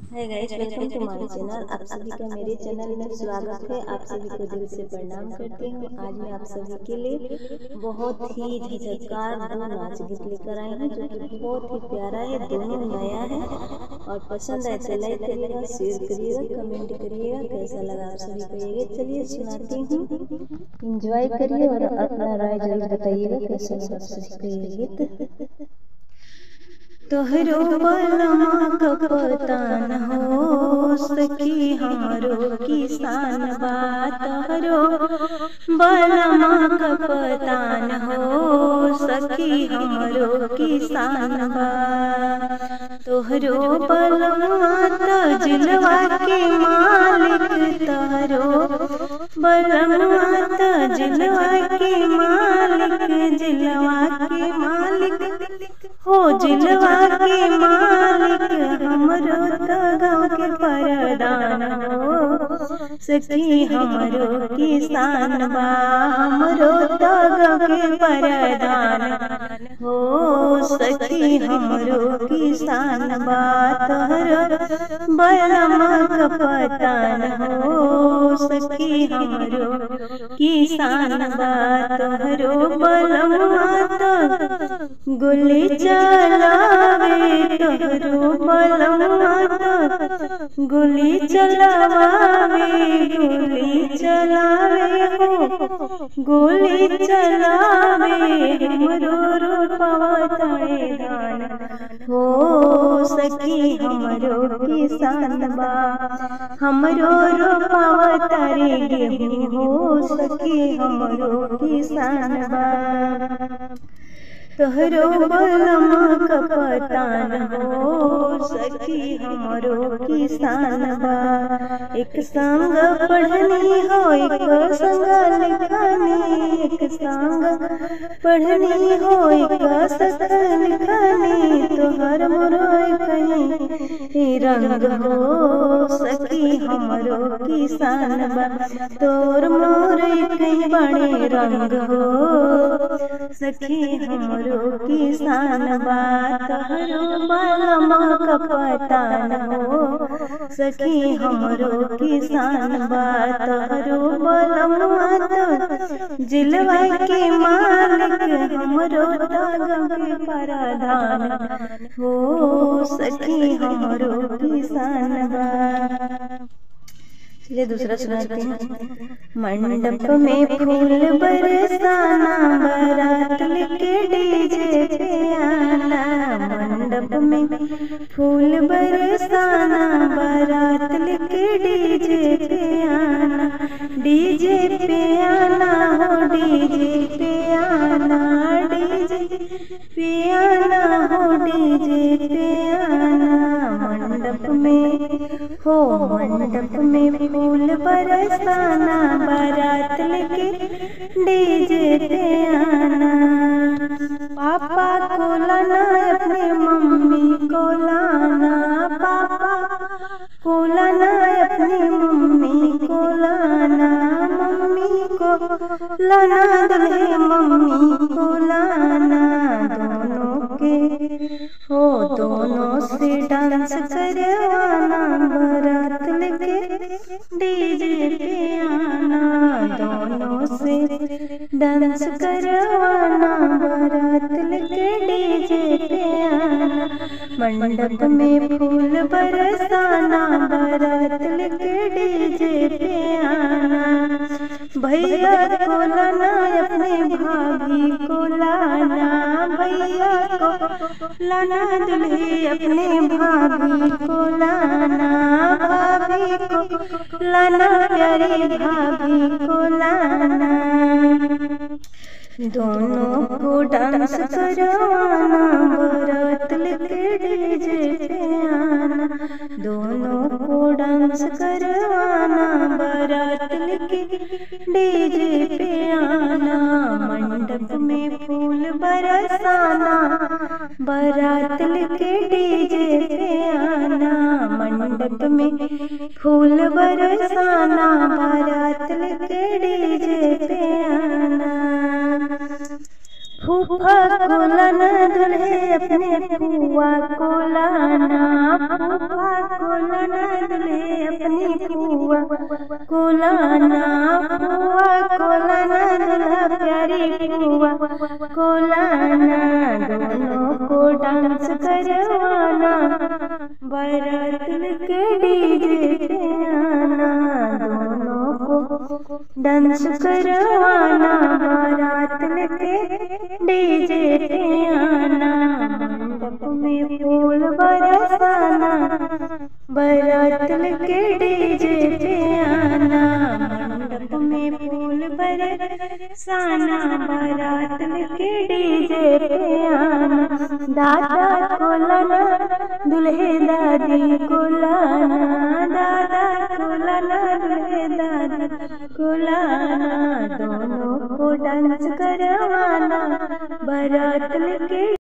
है guys, welcome two माय channel. आप सभी का मेरे चैनल में स्वागत है। आप सभी को दिल से प्रणाम करती हूँ। आज मैं आप सभी के लिए बहुत ही झटकार दो नाच गीत लेकर आई हूँ, जो कि बहुत ही प्यारा है। दोनों नया है और पसंद आए तो लाइक करिएगा, शेयर करिएगा, कमेंट करिएगा कैसा लगा आप सभी को ये गीत। चलिए सुनाती हूँ, एंजॉय करिए और अपना राय जरूर बताइएगा कैसा लगा आप सभी को ये गीत। तोहरो बलमा का पता न हो सकी हमरो किसान बा। तोहरो बलमा का पता न हो सकी हमरो किसान बा। तोहरो बलमा त जिलवा के मालिक, तोहरो बलमा त जिलवा के मालिक, जिलवा के मालिक हो, जिलवा के मालिक हमरो तो गाँव के परदान हो सखी हमरो किसान बा। हमरो तो गाँव के परदान हो सखी हमरो किसान बा। तोहरो बलमा का पता न हो सखी हमरो किसान बा। तोहरो बलमा तो गोली चलावे, तोहरो बलमा तो गोली चलावे, गोली चलावे हो, गोली चलावे हमरो रूपवा तड़े दान हो सखी हमरो किसान बा। हमरो रूपवा तड़े गेहूं हो सखी हमरो किसान बा। तोहरो बलमा का पता न हो सखी हमरो किसान बा। एक संग पढ़नी हो, एक संग लिखनी, एक संग पढ़नी हो, एक संग लिखनी। तोहर मोरो कहीं रंग हो सखी हमरो किसान बा। तोर मोर कहीं बड़े रंग हो सखी हमरो किसान बा। तोहरो बलमा का पता न हो सखी हमरो किसान बा। तोहरो बलमा तो जिलवा के मालिक हमरो तो गाँव के परदान हो सखी हमरो किसान बा। चलिए दूसरा सुनाते हैं। मंडप में फूल बरसाना, बारात लेके डीजे पे आना। मंडप में फूल बरसाना, बारात लेके डीजे पे आना। डीजे पे आना हो, डीजे पे आना, डीजे पे आना हो, डीजे पे आना। मंडप में हो, मंडप में फूल बरसाना, बारात लेके डीजे पे आना। पापा को लाना, अपने मम्मी को लाना, पापा को लाना, अपने मम्मी को लाना। मम्मी को लाना, दुल्हे मम्मी को लाना। दोनों के हो, दोनों से डांस करवाना, बारात लेके डीजे पे आना। दोनों से डांस करवाना, बारात लेके डीजे पे आना। मंडप में फूल बरसाना, बारात लेके डीजे पे आना। भैया को लाना, अपने भाभी को लाना, भैया को लाना, दुल्हे अपने भाभी को लाना। भाभी को लाना, प्यारी भाभी को लाना। दोनों को डांस करवाना, बारात लेके डीजे पे आना। दोनों को डांस करवाना, बारात लेके डीजे पे आना। मंडप में फूल बरसाना, बारात लेके डीजे पे आना। मंडप में फूल बरसाना, बारात लेके डीजे पे आना। फूफा को लाना दुल्हे अपने फुआ को लाना, फूफा को लाना दुल्हे अपनी फुआ को लाना, फुआ को लाना दुल्हा प्यारी फुआ को लाना, दोनों को डांस करवाना, बारात लेके डीजे पे आना, दोनों को डांस करवाना, बारात लेके डीजे पे आना, मंडप में फूल बरसाना, बारात लेके डीजे पे आना, मंडप में फूल बरसाना, बारात लेके डीजे पे आना, दादा को लाना दुल्हे दादी को लाना, दादा को लाना दुल्हे दादी को लाना, दोनों को डांस करवाना, बारात लेके